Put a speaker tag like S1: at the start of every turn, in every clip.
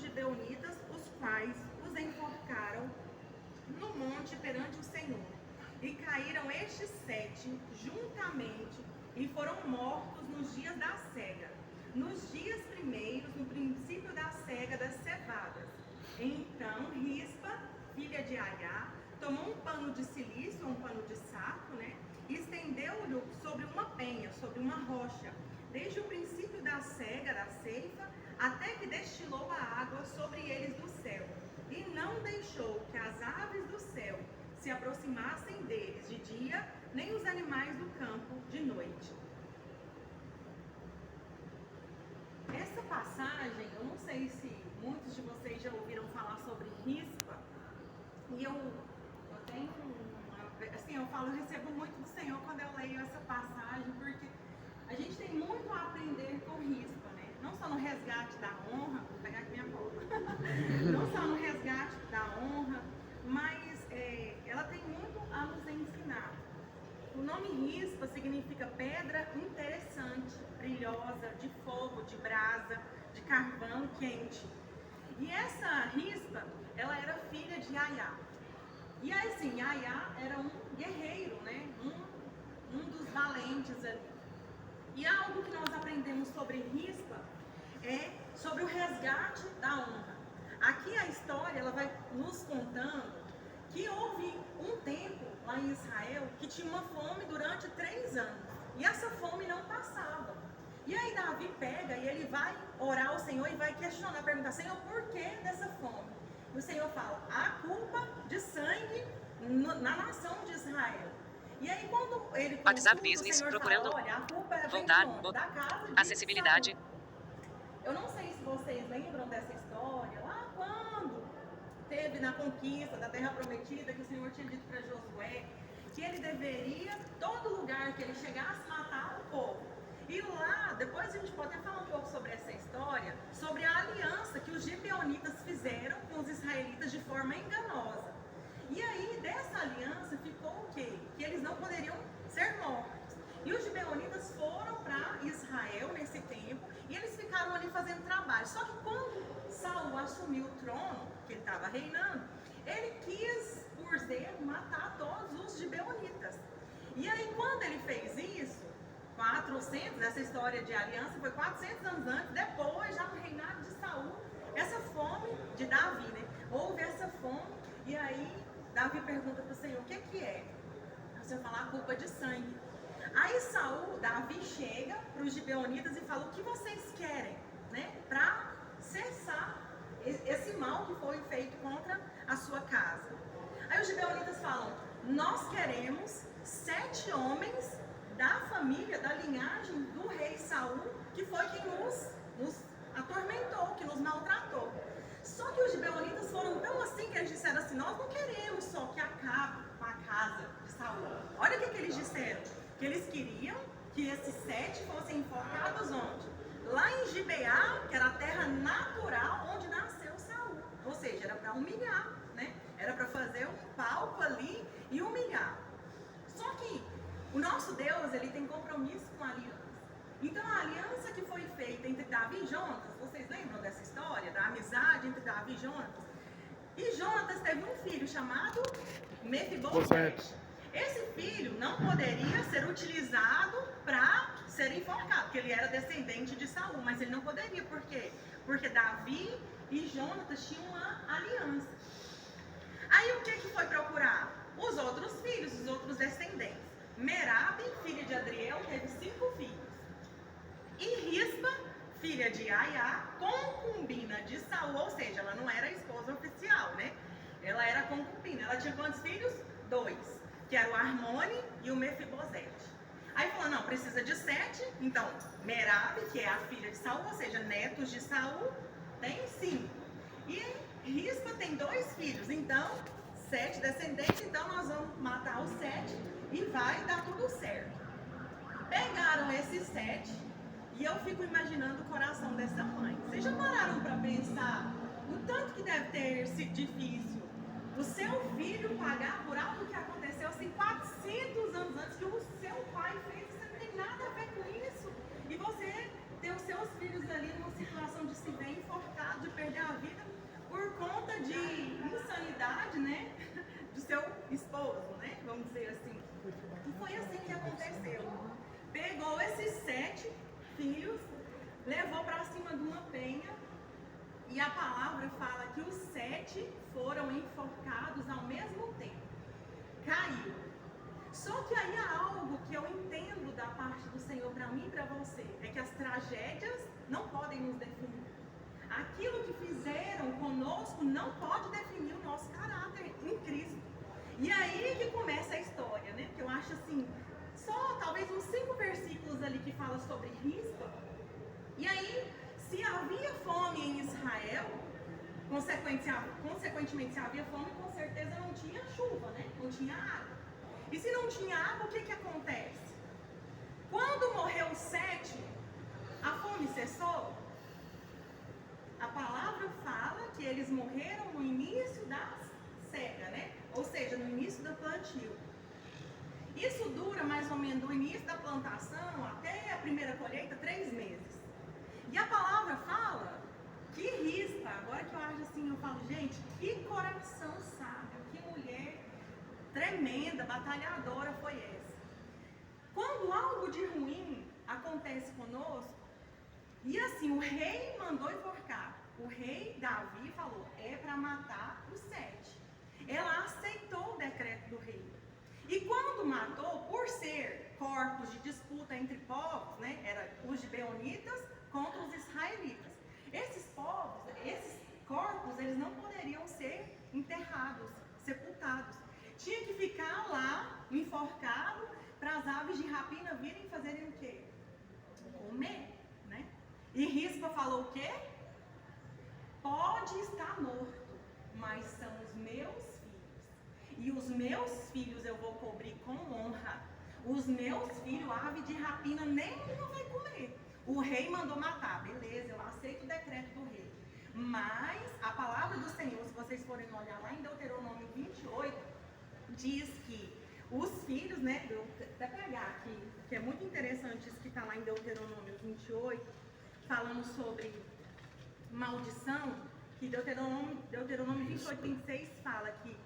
S1: gibeonitas, os quais os enforcaram no monte perante o Senhor. E caíram estes 7 juntamente e foram mortos nos dias da cega, nos dias primeiros, no princípio da cega das cevadas. Então Rispa, filha de Aiá, tomou um pano de silício, um pano de saco, e estendeu-o sobre uma penha, sobre uma rocha, desde o princípio da cega, da ceifa, até que destilou a água sobre eles do céu, e não deixou que as aves do céu se aproximassem deles de dia, nem os animais do campo de noite. Essa passagem, eu não sei se muitos de vocês já ouviram falar sobre Rispa, e eu tenho assim, eu recebo muito do Senhor quando eu leio essa passagem, porque a gente tem muito a aprender com Rispa, não só no resgate da honra, vou pegar aqui minha cola, não só no resgate da honra, mas ela tem muito a nos ensinar. O nome Rispa significa pedra interessante, brilhosa, de fogo, de brasa, de carvão quente. E essa Rispa, ela era filha de Aiá. E assim, Aiá era um guerreiro, um dos valentes ali. E algo que nós aprendemos sobre Rispa é sobre o resgate da honra. Aqui a história ela vai nos contando que houve um tempo lá em Israel que tinha uma fome durante 3 anos. E essa fome não passava. E aí Davi pega e ele vai orar ao Senhor e vai questionar, perguntar, Senhor, por que dessa fome? E o Senhor fala, há culpa de sangue na nação de Israel. E aí quando ele
S2: WhatsApp
S1: consulta,
S2: Business,
S1: o Senhor
S2: procurando
S1: fala, olha, a culpa vem
S2: voltar,
S1: de onde? Da casa de
S2: acessibilidade.
S1: Saul. Eu não sei se vocês lembram dessa história, lá quando teve na conquista da Terra Prometida, que o Senhor tinha dito para Josué, que ele deveria, todo lugar que ele chegasse, matar o povo. E lá, depois a gente pode até falar um pouco sobre essa história, sobre a aliança que os gibeonitas fizeram com os israelitas de forma enganosa. E aí, dessa aliança, ficou o quê? Que eles não poderiam ser mortos. E os gibeonitas foram para Israel nesse tempo, e eles ficaram ali fazendo trabalho. Só que quando Saul assumiu o trono, que ele estava reinando, ele quis, por zelo, matar todos os gibeonitas. E aí, quando ele fez isso, 400, essa história de aliança foi 400 anos antes, depois, já no reinado de Saul, essa fome de Davi, houve essa fome, e aí Davi pergunta para o Senhor, o que é? O Senhor fala, a culpa de sangue. Aí Davi chega para os gibeonitas e fala, o que vocês querem, para cessar esse mal que foi feito contra a sua casa. Aí os gibeonitas falam, nós queremos 7 homens da família, da linhagem do rei Saul, que foi quem nos atormentou, que nos maltratou. Só que os gibeonitas foram tão assim que eles disseram assim, nós não queremos só que acabe com a casa de Saul. Olha o que eles disseram, que eles queriam que esses 7 fossem enforcados onde? Lá em Gibeá, que era a terra natural onde nasceu Saul. Ou seja, era para humilhar, Era para fazer um palco ali e humilhar. Só que o nosso Deus, ele tem compromisso com a aliança. Então a aliança que foi feita entre Davi e Jonatas, vocês lembram dessa história? Da amizade entre Davi e Jonatas? E Jonatas teve um filho chamado Mefibosete. Esse filho não poderia ser utilizado para ser enforcado, porque ele era descendente de Saul, mas ele não poderia, por quê? Porque Davi e Jonatas tinham uma aliança. Aí o que foi procurar? Os outros filhos, os outros descendentes. Merabe, filha de Adriel, teve 5 filhos. E Rispa, filha de Aiá, concubina de Saul, ou seja, ela não era a esposa oficial, Ela era concubina. Ela tinha quantos filhos? 2, que era o Armone e o Mefibosete. Aí falou, não, precisa de 7, então Merabe, que é a filha de Saul, ou seja, netos de Saul, tem 5. E Rispa tem 2 filhos, então 7 descendentes, então nós vamos matar os 7 e vai dar tudo certo. Pegaram esses 7 e eu fico imaginando o coração dessa mãe. Vocês já pararam para pensar o tanto que deve ter sido difícil o seu filho pagar por algo que aconteceu assim 400 anos antes, que o seu pai fez, você não tem nada a ver com isso, e você ter os seus filhos ali numa situação de se ver enforcado, de perder a vida foi assim que aconteceu. Pegou esses 7 filhos, levou para cima de uma penha, e a palavra fala que os 7 foram enforcados ao mesmo tempo. Caiu. Só que aí há algo que eu entendo da parte do Senhor para mim e para você, é que as tragédias não podem nos definir. Aquilo que fizeram conosco não pode definir o nosso caráter em Cristo. E aí que começa a história, né? Que eu acho assim, só talvez uns 5 versículos ali que fala sobre Rispa. E aí, se havia fome em Israel, consequentemente, se havia fome, com certeza não tinha chuva, né? Não tinha água. E se não tinha água, o que acontece? Quando morreu o 7, a fome cessou? A palavra fala que eles morreram no início da cega, né? Ou seja, no início do plantio. Isso dura mais ou menos do início da plantação até a primeira colheita, 3 meses. E a palavra fala que Rispa, agora que eu acho assim, eu falo, gente, que coração sábio, que mulher tremenda, batalhadora foi essa. Quando algo de ruim acontece conosco, e assim, o rei mandou enforcar. O rei Davi falou, é para matar os 7. Ela aceitou o decreto do rei. E quando matou, por ser corpos de disputa entre povos, né, era os gibeonitas contra os israelitas. Esses povos, esses corpos, eles não poderiam ser enterrados, sepultados. Tinha que ficar lá, enforcado, para as aves de rapina virem fazerem o quê? Comer, né? E Rispa falou o quê? Pode estar morto, mas são os meus filhos. E os meus filhos eu vou cobrir com honra. Os meus filhos, a ave de rapina, nem não vai comer. O rei mandou matar, beleza, eu aceito o decreto do rei. Mas a palavra do Senhor, se vocês forem olhar lá em Deuteronômio 28, diz que os filhos, né, eu vou até pegar aqui, que é muito interessante isso que está lá em Deuteronômio 28, falando sobre maldição, que Deuteronômio 28, 26 fala que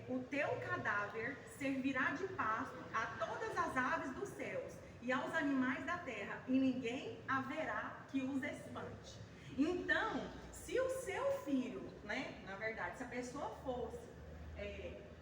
S1: o teu cadáver servirá de pasto a todas as aves dos céus e aos animais da terra, e ninguém haverá que os espante. Então, se o seu filho, né, na verdade, se a pessoa fosse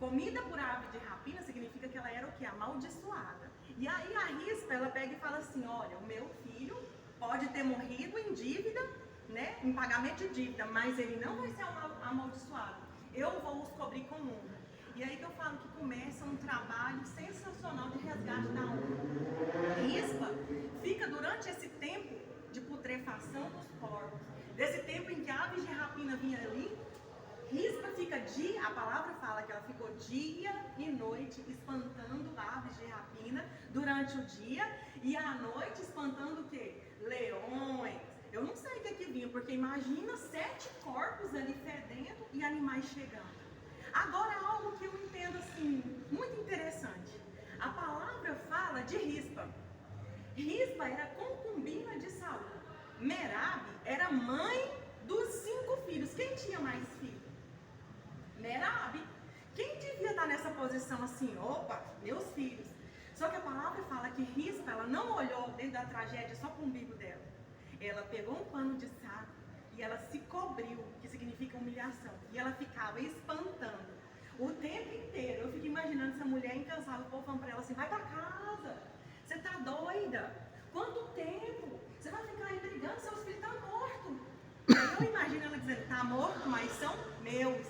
S1: comida por ave de rapina, significa que ela era o quê? Amaldiçoada. E aí a Rispa, ela pega e fala assim, olha, o meu filho pode ter morrido em dívida, né, em pagamento de dívida, mas ele não vai ser amaldiçoado. Eu vou os cobrir com honra. E aí que eu falo que começa um trabalho sensacional de resgate da honra. Rispa fica durante esse tempo de putrefação dos corpos, desse tempo em que aves de rapina vinham ali, Rispa fica a palavra fala que ela ficou dia e noite espantando aves de rapina durante o dia, e à noite espantando o quê? Leões. Eu não sei o que vinha, porque imagina 7 corpos ali fedendo e animais chegando. Agora, algo que eu entendo assim, muito interessante. A palavra fala de Rispa. Rispa era concubina de Saul. Merabe era mãe dos 5 filhos. Quem tinha mais filhos? Merabe. Quem devia estar nessa posição assim? Opa, meus filhos. Só que a palavra fala que Rispa, ela não olhou dentro da tragédia só para o umbigo dela. Ela pegou um pano de saco e ela se cobriu, que significa humilhação. E ela ficava espantando o tempo inteiro. Eu fico imaginando essa mulher incansável, o povo falando para ela assim, vai para casa, você tá doida? Quanto tempo? Você vai ficar aí brigando, seus filhos estão mortos. Eu imagino ela dizendo, tá morto, mas são meus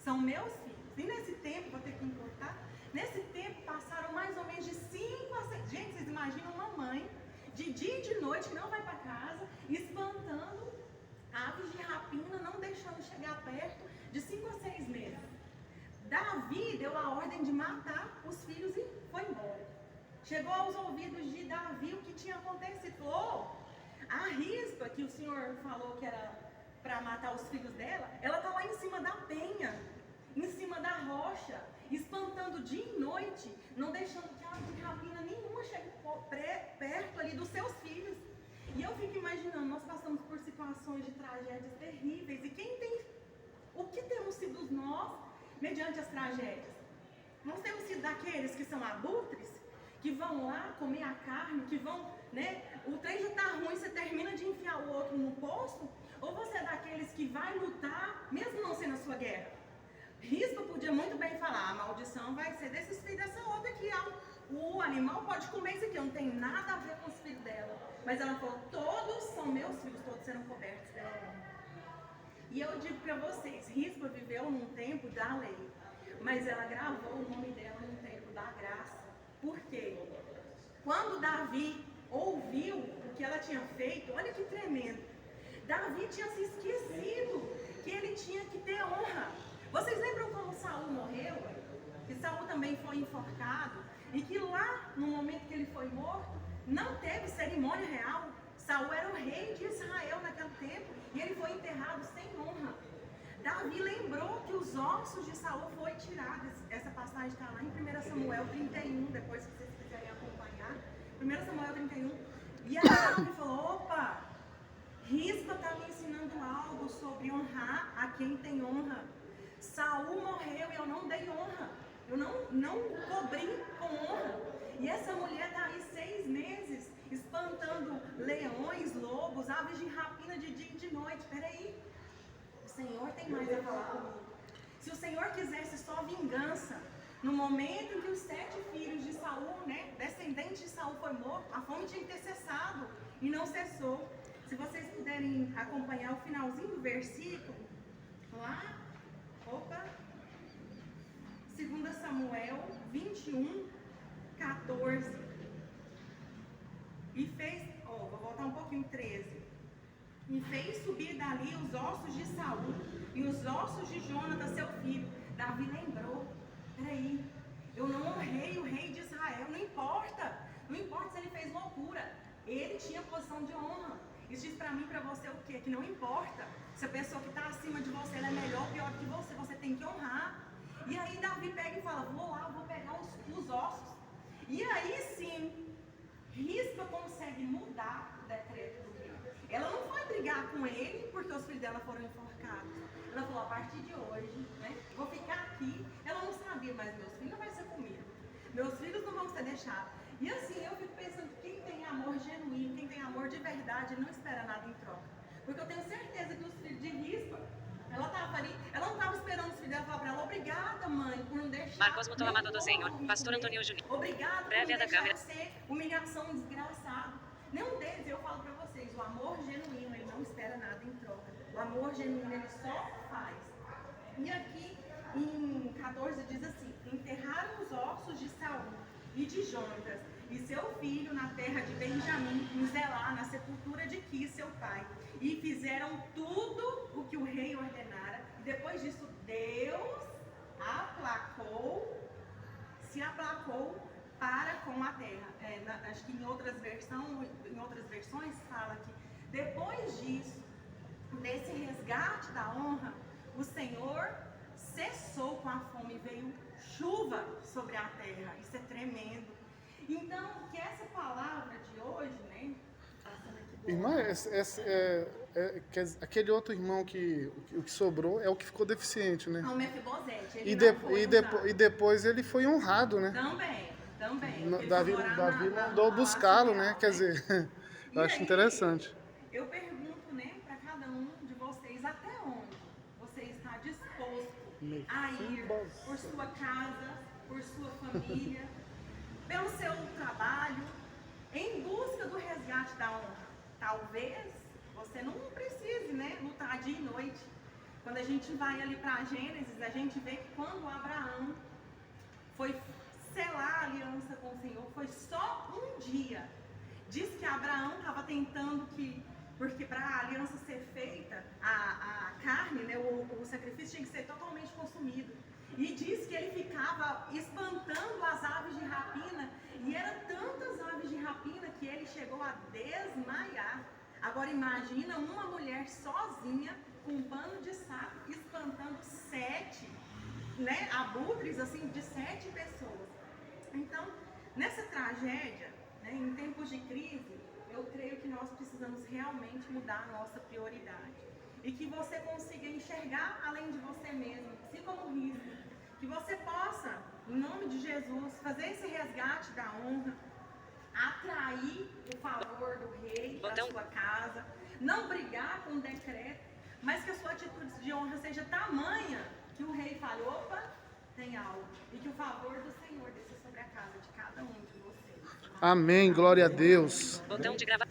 S1: filhos. E nesse tempo, vou ter que importar, nesse tempo passaram mais ou menos de 5 a 6, gente, vocês imaginam uma mãe, de dia e de noite, não vai para casa, espantando aves de rapina, não deixando chegar perto, de 5 a 6 meses. Davi deu a ordem de matar os filhos e foi embora. Chegou aos ouvidos de Davi o que tinha acontecido. A Rispa, que o Senhor falou que era para matar os filhos dela, ela está lá em cima da penha, em cima da rocha, espantando dia e noite, não deixando que ave de rapina nenhuma chegue perto ali dos seus filhos. E eu fico imaginando, nós passamos por situações de tragédias terríveis, e o que temos sido nós mediante as tragédias? Nós temos sido daqueles que são abutres, que vão lá comer a carne, que vão, né? O trem já está ruim, você termina de enfiar o outro no poço? Ou você é daqueles que vai lutar, mesmo não sendo a sua guerra? Rispa podia muito bem falar, a maldição vai ser desses filhos dessa outra aqui. O animal pode comer isso aqui, não tem nada a ver com os filhos dela. Mas ela falou, todos são meus filhos, todos serão cobertos pela honra. E eu digo para vocês, Rispa viveu num tempo da lei, mas ela gravou o nome dela num tempo da graça. Por quê? Quando Davi ouviu o que ela tinha feito, olha que tremendo. Davi tinha se esquecido que ele tinha que ter honra. Vocês lembram como Saul morreu? Que Saul também foi enforcado e que lá, no momento que ele foi morto, não teve cerimônia real. Saul era o rei de Israel naquele tempo e ele foi enterrado sem honra. Davi lembrou que os ossos de Saul foram tirados. Essa passagem está lá em 1 Samuel 31, depois se vocês quiserem acompanhar. 1 Samuel 31. E aí Davi falou, opa, Rispa está me ensinando algo sobre honrar a quem tem honra. Saul morreu e eu não dei honra. Eu não cobri com honra. E essa mulher está aí 6 meses espantando leões, lobos, aves de rapina de dia e de noite. Peraí, o Senhor tem mais a falar comigo. Se o Senhor quisesse só vingança, no momento em que os 7 filhos de Saul, né, descendentes de Saul, foi morto, a fome tinha que ter cessado e não cessou. Se vocês puderem acompanhar o finalzinho do versículo, lá, 2 Samuel 21, 14. E fez, vou voltar um pouquinho, 13. E fez subir dali os ossos de Saul e os ossos de Jonatas, seu filho. Davi lembrou, peraí, eu não honrei o rei de Israel, não importa se ele fez loucura, ele tinha posição de honra. Isso diz pra mim e pra você o quê? Que não importa se a pessoa que está acima de você ela é melhor ou pior que você tem que honrar. E aí Davi pega e fala, vou lá, vou pegar os ossos. E aí sim, Rispa consegue mudar o decreto do rei. Ela não foi brigar com ele porque os filhos dela foram enforcados. Ela falou, a partir de hoje, né, vou ficar aqui. Ela não sabia, mas meus filhos não vão ser comigo. Meus filhos não vão ser deixados. E assim, eu fico pensando, quem tem amor genuíno, quem tem amor de verdade, não espera nada em troca. Porque eu tenho certeza que os filhos de Rispa, ela estava ali, ela não estava esperando os filhos dela falar para ela, obrigada mãe, por não deixar...
S2: Marcos Muto Amado do Senhor, Pastor Antônio Juninho.
S1: Obrigada por
S2: Prévia
S1: não
S2: da
S1: deixar
S2: câmera.
S1: ser humilhação, desgraçado. Nenhum deles, eu falo para vocês, o amor genuíno, ele não espera nada em troca. O amor genuíno, ele só faz. E aqui, em 14, diz assim, enterraram os ossos de Saul e de Jonatas e seu filho na terra de Benjamim, em Zelá, na sepultura de Quis, seu pai. E fizeram tudo o que o rei ordenara. E depois disso, Deus se aplacou para com a terra. Acho que em outras versões fala que depois disso, desse resgate da honra, o Senhor cessou com a fome, veio chuva sobre a terra. Isso é tremendo. Então, que essa palavra de hoje, né?
S3: Irmã, aquele outro irmão que o que sobrou é o que ficou deficiente, né?
S1: Não, Mefibosete,
S3: e depois ele foi honrado, né?
S1: Também.
S3: Davi mandou buscá-lo, né? Quer dizer, eu acho interessante.
S1: Eu pergunto, né, para cada um de vocês, até onde você está disposto a ir por sua casa, por sua família, pelo seu trabalho, em busca do resgate da honra. Talvez você não precise, né, lutar dia e noite. Quando a gente vai ali para Gênesis, a gente vê que quando Abraão foi selar a aliança com o Senhor, foi só um dia. Diz que Abraão estava tentando porque para a aliança ser feita, a carne, né, o sacrifício tinha que ser totalmente consumido. E diz que ele ficava espantando as aves de rapina, e eram tantas aves de rapina que ele chegou a desmaiar. Agora imagina uma mulher sozinha, com um pano de saco, espantando 7, né, abutres assim, de 7 pessoas. Então, nessa tragédia, né, em tempos de crise, eu creio que nós precisamos realmente mudar a nossa prioridade. E que você consiga enxergar além de você mesmo, assim como o risco. Que você possa Em nome de Jesus, fazer esse resgate da honra, atrair o favor do rei para
S2: Botão.
S1: sua casa, não brigar com o decreto, mas que a sua atitude de honra seja tamanha que o rei fale, opa, tem algo, e que o favor do Senhor desça sobre a casa de cada um de vocês.
S3: Amém, glória a Deus.
S2: Botão de gravar.